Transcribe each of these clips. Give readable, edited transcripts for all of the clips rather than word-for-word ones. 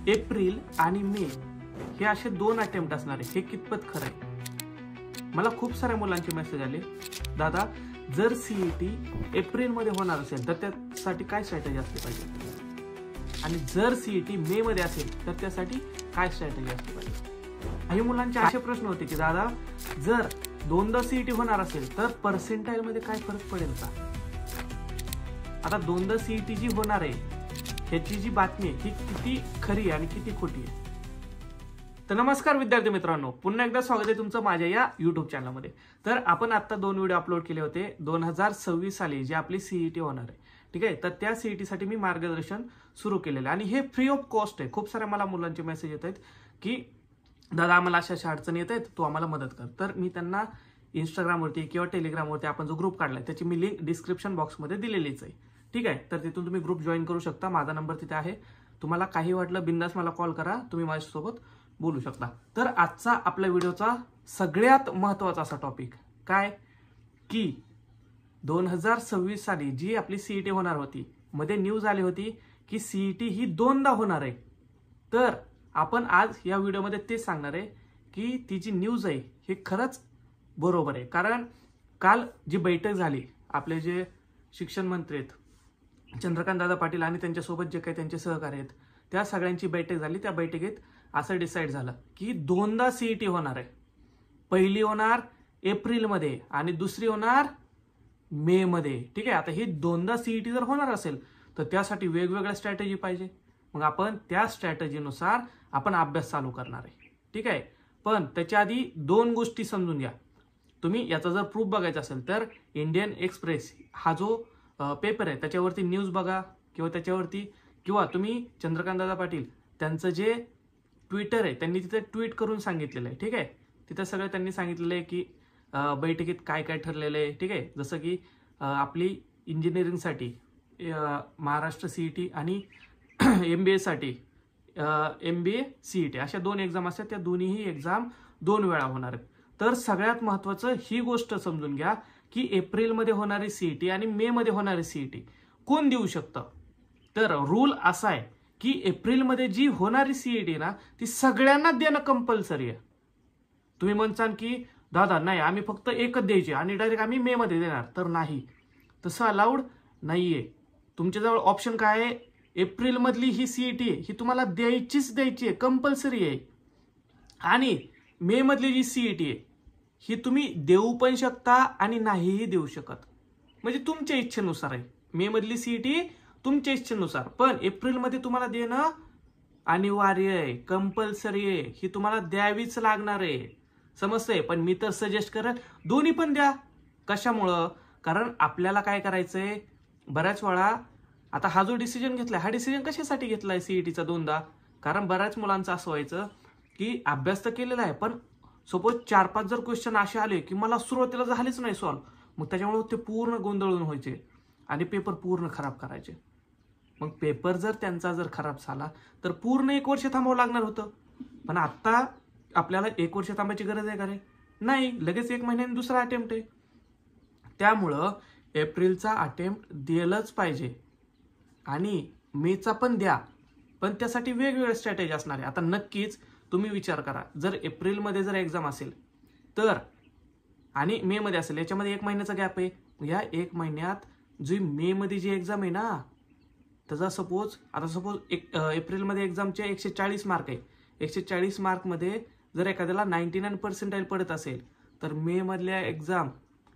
April आणि मे हे असे 2 अटेम्प्ट असणार आहे, हे कितपत खरं आहे? मला खूप साऱ्या मुलांचे मेसेज आले, दादा जर सीईटी एप्रिल मध्ये होणार असेल तर त्यासाठी काय स्ट्रॅटेजी असली पाहिजे, आणि जर सीईटी मे मध्ये असेल तर त्यासाठी काय स्ट्रॅटेजी असली पाहिजे. काही मुलांचे असे प्रश्न होते की दादा जर 2दा सीईटी होणार असेल तर पर्सेंटाईल मध्ये काय फरक पडेल का? आता 2दा सीईटी जी होणार आहे ह्याची जी बातमी आहे ही किती खरी आणि किती खोटी आहे? तर नमस्कार विद्यार्थी मित्रांनो, पुन्हा एकदा स्वागत आहे तुमचं माझ्या या युट्यूब चॅनलमध्ये. तर आपण आता 2 व्हिडिओ अपलोड केले होते 2026 साली जे आपली सीईटी होणार आहे, ठीक आहे. तर त्या सीईटी साठी मी मार्गदर्शन सुरू केलेलं आहे आणि हे फ्री ऑफ कॉस्ट आहे. खूप साऱ्या मला मुलांचे मेसेज येत आहेत की दादा आम्हाला अशा अडचणी येत आहेत, तू आम्हाला मदत कर. तर मी त्यांना इंस्टाग्रामवरती किंवा टेलिग्रामवरती आपण जो ग्रुप काढलाय त्याची मी लिंक डिस्क्रिप्शन बॉक्समध्ये दिलेलीच आहे, ठीक आहे. तर तिथून तुम्ही ग्रुप जॉईन करू शकता. माझा नंबर तिथे आहे. तुम्हाला काही वाटलं बिंदास मला कॉल करा, तुम्ही माझ्यासोबत बोलू शकता. तर आजचा आपल्या व्हिडिओचा सगळ्यात महत्त्वाचा असा टॉपिक काय की 2026 साली जी आपली सीईटी होणार होती, मध्ये न्यूज आली होती की सीईटी ही 2दा होणार आहे. तर आपण आज या व्हिडिओमध्ये तेच सांगणार आहे की ती जी न्यूज आहे हे खरंच बरोबर आहे. कारण काल जी बैठक झाली, आपले जे शिक्षण मंत्री आहेत चंद्रकांत दादा पाटील आणि त्यांच्यासोबत जे काही त्यांचे सहकारी आहेत त्या सगळ्यांची बैठक झाली. त्या बैठकीत असं डिसाईड झालं की 2दा सीईटी होणार आहे. पहिली होणार एप्रिलमध्ये आणि दुसरी होणार मे मध्ये, ठीक आहे. आता ही 2दा सीईटी जर होणार असेल तर त्यासाठी वेगवेगळ्या स्ट्रॅटेजी पाहिजे. मग आपण त्या स्ट्रॅटेजीनुसार आपण अभ्यास चालू करणार आहे, ठीक आहे. पण त्याच्या आधी 2 गोष्टी समजून घ्या. तुम्ही याचा जर प्रूफ बघायचा असेल तर इंडियन एक्सप्रेस हा जो पेपर आहे त्याच्यावरती न्यूज बघा, किंवा त्याच्यावरती किंवा तुम्ही चंद्रकांत दादा पाटील त्यांचं जे ट्विटर आहे त्यांनी तिथे ट्विट करून सांगितलेलं आहे, ठीक आहे. तिथे सगळं त्यांनी सांगितलेलं आहे की बैठकीत काय काय ठरलेलं आहे, ठीक आहे. जसं की आपली इंजिनिअरिंगसाठी महाराष्ट्र सीईटी आणि MBA साठी MBA सीईटी अशा 2 एक्झाम असतात. त्या दोन्हीही एक्झाम 2 वेळा होणार आहेत. तर सगळ्यात महत्त्वाचं ही गोष्ट समजून घ्या की एप्रिलमध्ये होणारी सीईटी आणि मे मध्ये होणारी सीईटी कोण देऊ शकतं. तर रूल असा आहे की एप्रिलमध्ये जी होणारी सीईटी ना ती सगळ्यांना देणं कंपल्सरी आहे. तुम्ही म्हणसान की दादा नाही आम्ही फक्त एकच द्यायची आणि डायरेक्ट आम्ही मे मध्ये देणार, तर नाही, तसं अलाउड नाहीये. तुमच्याजवळ ऑप्शन काय आहे? एप्रिल मधली ही सीईटी ही तुम्हाला द्यायचीच आहे, कंपल्सरी आहे. आणि मे मधली जी सीईटी आहे ही तुम्ही देऊ पण शकता आणि नाहीही देऊ शकत, म्हणजे तुमच्या इच्छेनुसार आहे. मे मधली सीईटी तुमच्या इच्छेनुसार, पण एप्रिल मध्ये तुम्हाला देणं अनिवार्य आहे, कंपल्सरी आहे, ही तुम्हाला द्यावीच लागणार आहे. समजतंय? पण मी तर सजेस्ट करत दोन्ही पण द्या. कशामुळं? कारण आपल्याला काय करायचंय बऱ्याच वेळा, आता हा जो डिसिजन घेतलाय हा डिसिजन कशासाठी घेतलाय सीईटीचा 2दा? कारण बऱ्याच मुलांचं असं व्हायचं की अभ्यास तर केलेला आहे पण सपोज 4-5 जर क्वेश्चन असे आले की मला सुरुवातीला झालेच नाही सॉल्व, मग त्याच्यामुळे ते पूर्ण गोंधळून व्हायचे आणि पेपर पूर्ण खराब करायचे. मग पेपर जर त्यांचा जर खराब झाला तर पूर्ण 1 वर्ष थांबावं लागणार होतं. पण आता आपल्याला 1 वर्ष थांबायची गरज आहे का रे? नाही, लगेच 1 महिन्याने दुसरा अटेम्प्ट आहे. त्यामुळं एप्रिलचा अटेम्प्ट दिलंच पाहिजे आणि मेचा पण द्या, पण त्यासाठी वेगवेगळ्या स्ट्रॅटेजी असणार आहे. आता नक्कीच तुम्ही विचार करा, जर एप्रिलमध्ये जर एक्झाम असेल तर आणि मे मध्ये असेल, याच्यामध्ये 1 महिन्याचा गॅप आहे. या 1 महिन्यात जी मे मध्ये जी एक्झाम आहे ना त्याचा सपोज एप्रिलमध्ये एक्झामचे 140 मार्क आहे. 140 मार्कमध्ये जर एखाद्याला 99% पडत असेल तर मे मधल्या एक्झाम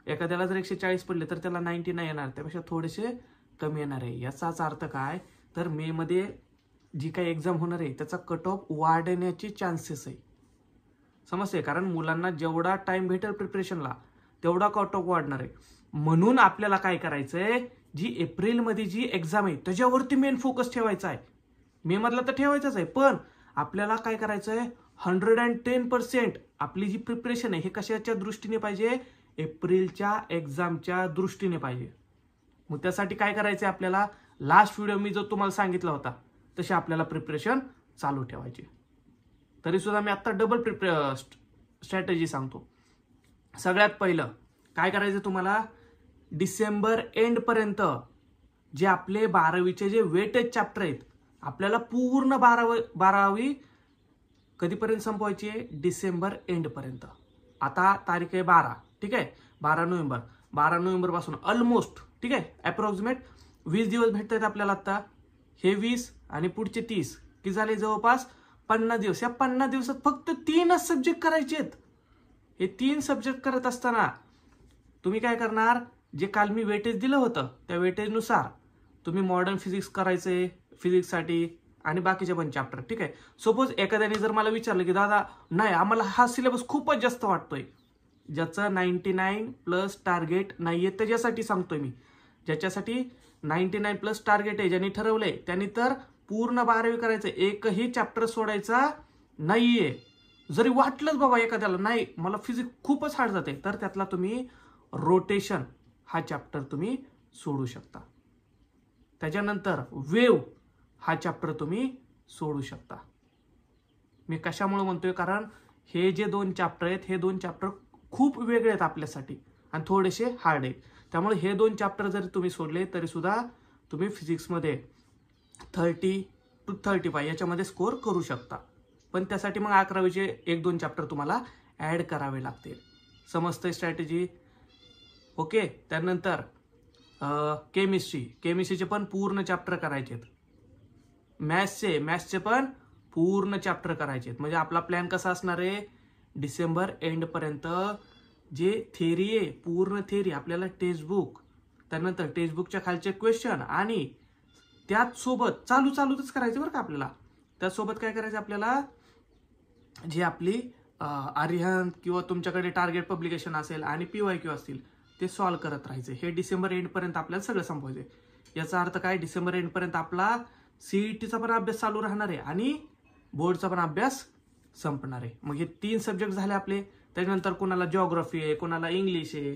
एखाद्याला जर 140 पडले तर त्याला 90 नाही येणार, त्यापेक्षा थोडेसे कमी येणार आहे. याचाच अर्थ काय, तर मे मध्ये जी काही एक्झाम होणार आहे त्याचा कट ऑफ वाढण्याची चान्सेस आहे. समजते? कारण मुलांना जेवढा टाइम भेटेल प्रिपरेशनला तेवढा कट ऑफ वाढणार आहे. म्हणून आपल्याला काय करायचंय, जी एप्रिलमध्ये जी एक्झाम आहे त्याच्यावरती मेन फोकस ठेवायचा आहे. मे मधला तर ठेवायचाच आहे, पण आपल्याला काय करायचंय 110% आपली जी प्रिपरेशन आहे हे कशाच्या दृष्टीने पाहिजे, एप्रिलच्या एक्झामच्या दृष्टीने पाहिजे. मग त्यासाठी काय करायचंय आपल्याला, लास्ट व्हिडिओ मी जो तुम्हाला सांगितला होता तशी आपल्याला प्रिपरेशन चालू ठेवायची. तरी सुद्धा मी आता डबल स्ट्रॅटेजी सांगतो. सगळ्यात पहिलं काय करायचं तुम्हाला, डिसेंबर एंड पर्यंत जे आपले 12वीचे जे वेटेज चॅप्टर आहेत आपल्याला पूर्ण 12वी कधीपर्यंत संपवायची आहे? डिसेंबर एंड पर्यंत. आता तारीख आहे 12, ठीक आहे, 12 नोव्हेंबर. 12 नोव्हेंबर पासून ऑलमोस्ट, ठीक आहे, अप्रॉक्सिमेट 20 दिवस भेटतात आपल्याला. आता हे 20 आणि पुढचे 30 की झाले जवळपास 50 दिवस. या 50 दिवसात फक्त 3च सब्जेक्ट करायचे आहेत. हे 3 सब्जेक्ट करत असताना तुम्ही काय करणार? जे काल मी वेटेज दिलं होतं त्या वेटेजनुसार तुम्ही मॉडर्न फिजिक्स करायचंय फिजिक्ससाठी आणि बाकीचे पण चॅप्टर, ठीक आहे. सपोज एखाद्याने जर मला विचारलं की दादा नाही आम्हाला हा सिलेबस खूपच जास्त वाटतोय, ज्याचं 99+ टार्गेट नाहीये त्याच्यासाठी सांगतोय मी. ज्याच्यासाठी 99+ टार्गेट आहे, ज्यांनी ठरवलंय त्यांनी तर पूर्ण 12वी करायचं, एकही चॅप्टर सोडायचा नाहीये. जरी वाटलंच बाबा एखाद्याला नाही मला फिजिक्स खूपच हार्ड जाते, तर त्यातला तुम्ही रोटेशन हा चॅप्टर तुम्ही सोडू शकता. त्याच्यानंतर वेव्ह हा चॅप्टर तुम्ही सोडू शकता. मी कशामुळे म्हणतोय? कारण हे जे 2 चॅप्टर आहेत हे 2 चॅप्टर खूप वेगळे आहेत आपल्यासाठी आणि थोडेसे हार्ड आहेत. त्यामुळे हे 2 चॅप्टर जरी तुम्ही सोडले तरी सुद्धा तुम्ही फिजिक्समध्ये 30 to 35 याच्यामध्ये स्कोर करू शकता. पण त्यासाठी मग 11वीचे 1-2 चॅप्टर तुम्हाला ऍड करावे लागतील. समजतंय स्ट्रॅटेजी? ओके. त्यानंतर केमिस्ट्रीचे पण पूर्ण चॅप्टर करायचे आहेत. मॅथ्सचे पण पूर्ण चॅप्टर करायचे आहेत. म्हणजे आपला प्लॅन कसा असणार आहे? डिसेंबर एंड पर्यंत जे थेरी आहे पूर्ण थेरी आपल्याला टेक्स्टबुक, त्यानंतर टेक्स्टबुकच्या खालचे क्वेश्चन आणि त्याच सोबत चालूच करायचं बरं का आपल्याला. त्याचसोबत काय करायचं आपल्याला? जी आपली आर्यहंत किंवा तुमच्याकडे टार्गेट पब्लिकेशन असेल आणि PYQ असतील ते सॉल्व्ह करत राहायचे. हे डिसेंबर एंड पर्यंत आपल्याला सगळं संपवायचंय. याचा अर्थ काय? डिसेंबर एंड पर्यंत आपला CETचा पण अभ्यास चालू राहणार आहे आणि बोर्डचा पण अभ्यास संपणार आहे. मग हे 3 सब्जेक्ट झाले आपले. त्याच्यानंतर कोणाला जिओग्राफी आहे, कोणाला इंग्लिश आहे,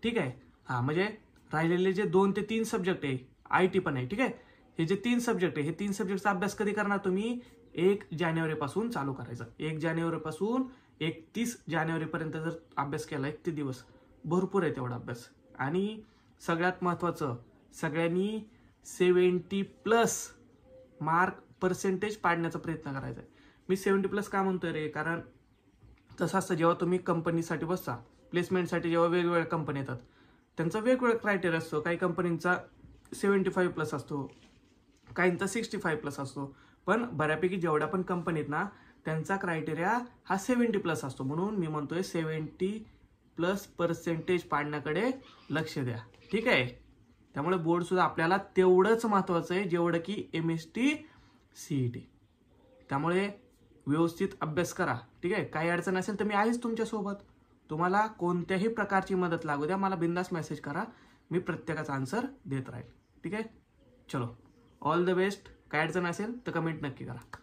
ठीक आहे. म्हणजे राहिलेले जे 2 ते 3 सब्जेक्ट आहे, IT पण आहे, ठीक आहे. हे जे 3 सब्जेक्ट आहे हे 3 सब्जेक्टचा अभ्यास कधी करणार तुम्ही? 1 जानेवारीपासून चालू करायचं. 1 जानेवारीपासून 31 जानेवारीपर्यंत जर अभ्यास केला 31 दिवस भरपूर आहे तेवढा अभ्यास. आणि सगळ्यात महत्वाचं सगळ्यांनी 70+ मार्क पर्सेंटेज पाडण्याचा प्रयत्न करायचा आहे. मी 70+ का म्हणतोय रे? कारण तसं असतं जेव्हा तुम्ही कंपनीसाठी बसता प्लेसमेंटसाठी, जेव्हा वेगवेगळ्या कंपनी येतात त्यांचा वेगवेगळा क्रायटेरिया असतो. काही कंपनींचा 75+ असतो, काहींचा 65+ असतो. पण बऱ्यापैकी जेवढ्या पण कंपनीत ना त्यांचा क्रायटेरिया हा 70+ असतो. म्हणून मी म्हणतोय 70+ पर्सेंटेज पाडण्याकडे लक्ष द्या, ठीक आहे. त्यामुळे बोर्ड सुद्धा आपल्याला तेवढंच महत्वाचं आहे जेवढं की MST CET. त्यामुळे व्यवस्थित अभ्यास करा, ठीक आहे. काही अडचण असेल तर मी आहेच तुमच्यासोबत. तुम्हाला कोणत्याही प्रकारची मदत लागू द्या, मला बिंदास मेसेज करा, मी प्रत्येकाचा आन्सर देत राहील, ठीक आहे. चलो, ऑल द बेस्ट. काय अडचण असेल तर कमेंट नक्की करा.